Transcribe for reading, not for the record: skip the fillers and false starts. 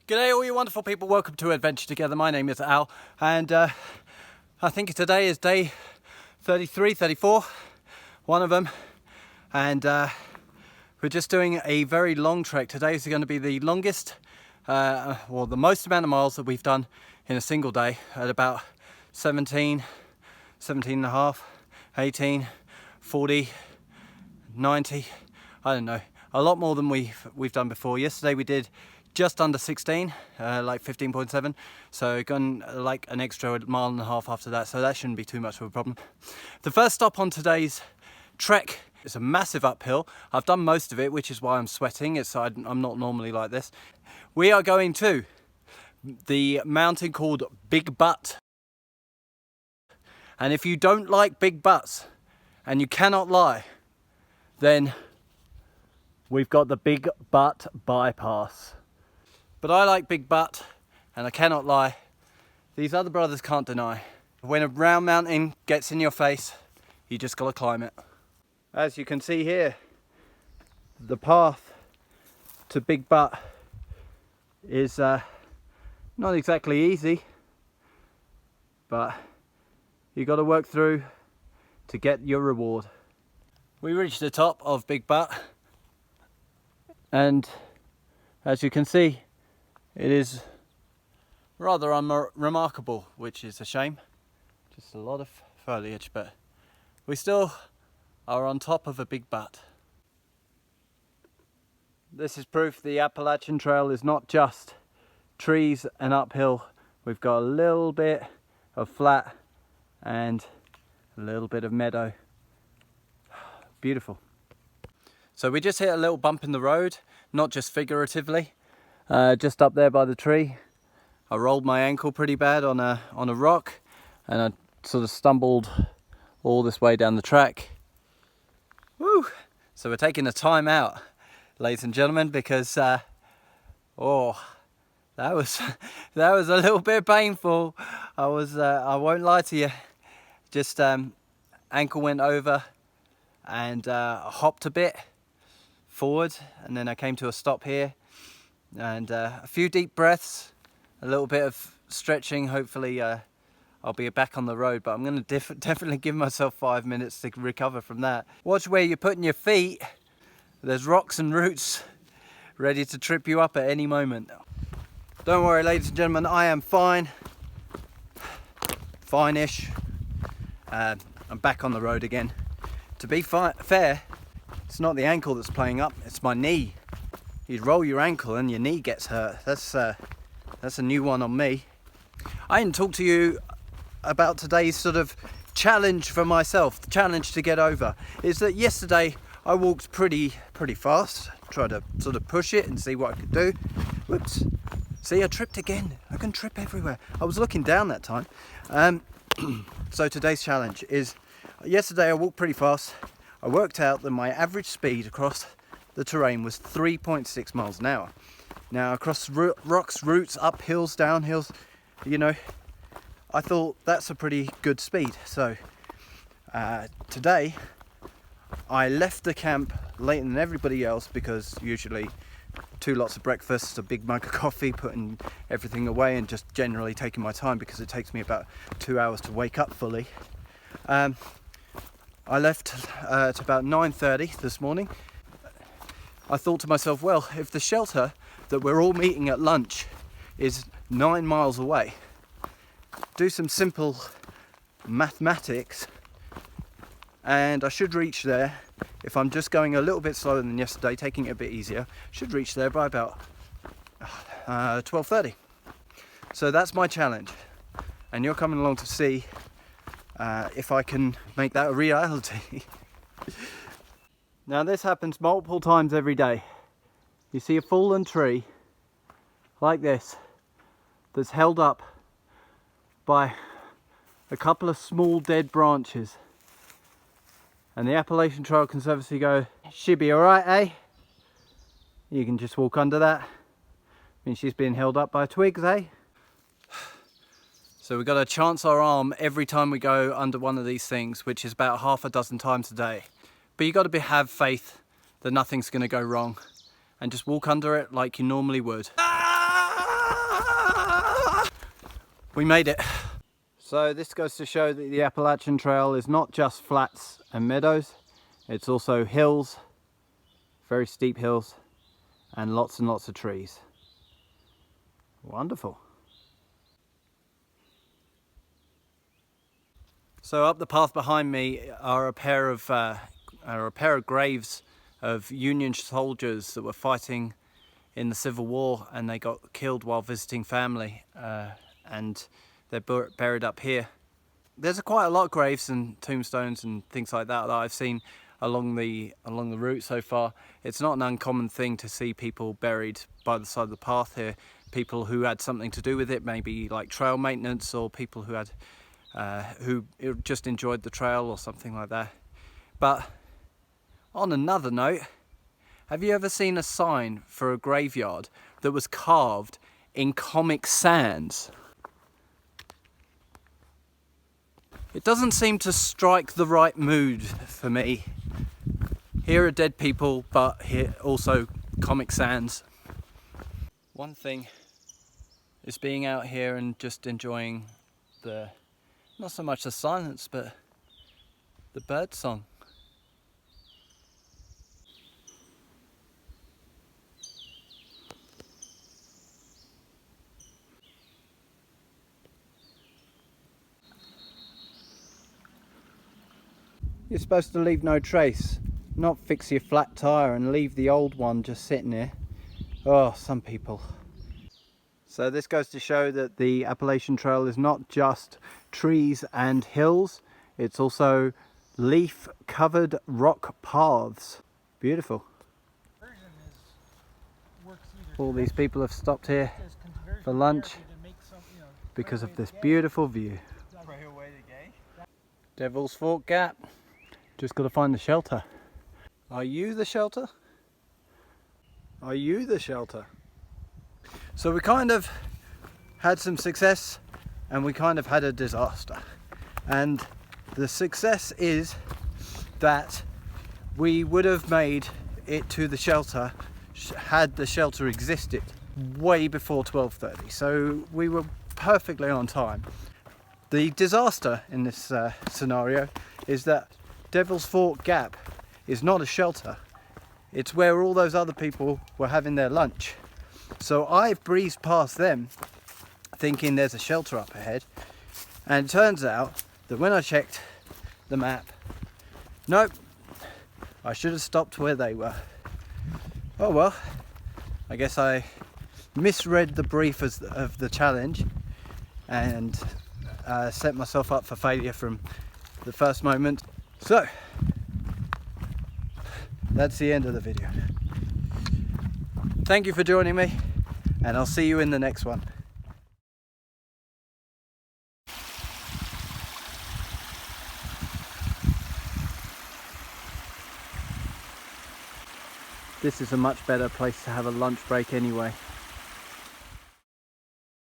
G'day all you wonderful people, welcome to Adventure Together. My name is Al and I think today is day 33, 34, one of them, and we're just doing a very long trek. Today is going to be the longest, well the most amount of miles that we've done in a single day at about 17 and a half, 18, 40, 90, I don't know, a lot more than we've done before. Yesterday we did just under 16, like 15.7, so gone like an extra mile and a half after that, so that shouldn't be too much of a problem. The first stop on today's trek is a massive uphill. I've done most of it, which is why I'm sweating. I'm not normally like this. We are going to the mountain called Big Butt, and if you don't like big butts and you cannot lie, then we've got the Big Butt bypass. But I like Big Butt, and I cannot lie, these other brothers can't deny. When a round mountain gets in your face, you just gotta climb it. As you can see here, the path to Big Butt is not exactly easy, but you gotta work through to get your reward. We reached the top of Big Butt, and as you can see, it is rather unremarkable, which is a shame. Just a lot of foliage, but we still are on top of a big butt. This is proof the Appalachian Trail is not just trees and uphill. We've got a little bit of flat and a little bit of meadow. Beautiful. So we just hit a little bump in the road, not just figuratively. Just up there by the tree, I rolled my ankle pretty bad on a rock, and I sort of stumbled all this way down the track. Woo! So we're taking a time out, ladies and gentlemen, because oh, that was a little bit painful. I won't lie to you. Just ankle went over and hopped a bit forward, and then I came to a stop here. And a few deep breaths, a little bit of stretching. Hopefully I'll be back on the road, but I'm going to definitely give myself 5 minutes to recover from that. Watch where you're putting your feet. There's rocks and roots ready to trip you up at any moment. Don't worry, ladies and gentlemen, I am fine. Fine-ish. I'm back on the road again. To be fair, it's not the ankle that's playing up, it's my knee. You roll your ankle and your knee gets hurt. That's a new one on me. I didn't talk to you about today's sort of challenge for myself. The challenge to get over is that yesterday I walked pretty fast. Tried to sort of push it and see what I could do. Whoops. See, I tripped again. I can trip everywhere. I was looking down that time. So today's challenge is, yesterday I walked pretty fast. I worked out that my average speed across the terrain was 3.6 miles an hour. Now across rocks, roots, up hills, down hills, you know, I thought that's a pretty good speed. So today I left the camp later than everybody else, because usually 2 lots of breakfast, a big mug of coffee, putting everything away, and just generally taking my time because it takes me about 2 hours to wake up fully. I left at about 9:30 this morning. I thought to myself, well, if the shelter that we're all meeting at lunch is 9 miles away, do some simple mathematics and I should reach there, if I'm just going a little bit slower than yesterday, taking it a bit easier, should reach there by about 12:30. So that's my challenge, and you're coming along to see if I can make that a reality. Now this happens multiple times every day. You see a fallen tree like this that's held up by a couple of small dead branches, and the Appalachian Trail Conservancy go, "She'll be alright, eh? You can just walk under that. I mean, she's being held up by twigs, eh?" So we've got to chance our arm every time we go under one of these things, which is about half a dozen times a day. But you got to have faith that nothing's going to go wrong, and just walk under it like you normally would. Ah! We made it. So this goes to show that the Appalachian Trail is not just flats and meadows, it's also hills, very steep hills, and lots of trees. Wonderful. So up the path behind me are a pair of graves of Union soldiers that were fighting in the Civil War, and they got killed while visiting family, and they're buried up here. There's quite a lot of graves and tombstones and things like that that I've seen along the route so far. It's not an uncommon thing to see people buried by the side of the path here. People who had something to do with it, maybe like trail maintenance, or people who had who just enjoyed the trail or something like that. But on another note, have you ever seen a sign for a graveyard that was carved in Comic Sans? It doesn't seem to strike the right mood for me. Here are dead people, but here also Comic Sans. One thing is being out here and just enjoying not so much the silence, but the bird song. You're supposed to leave no trace, not fix your flat tire and leave the old one just sitting there. Oh, some people. So this goes to show that the Appalachian Trail is not just trees and hills, it's also leaf-covered rock paths. Beautiful. All these people have stopped here for lunch because of this beautiful view. Devil's Fork Gap. Just got to find the shelter. Are you the shelter? Are you the shelter? So we kind of had some success and we kind of had a disaster. And the success is that we would have made it to the shelter had the shelter existed way before 12:30. So we were perfectly on time. The disaster in this scenario is that Devil's Fork Gap is not a shelter. It's where all those other people were having their lunch. So I breezed past them thinking there's a shelter up ahead, and it turns out that when I checked the map, nope, I should have stopped where they were. Oh well, I guess I misread the brief of the challenge and set myself up for failure from the first moment. So that's the end of the video. Thank you for joining me, and I'll see you in the next one. This is a much better place to have a lunch break anyway.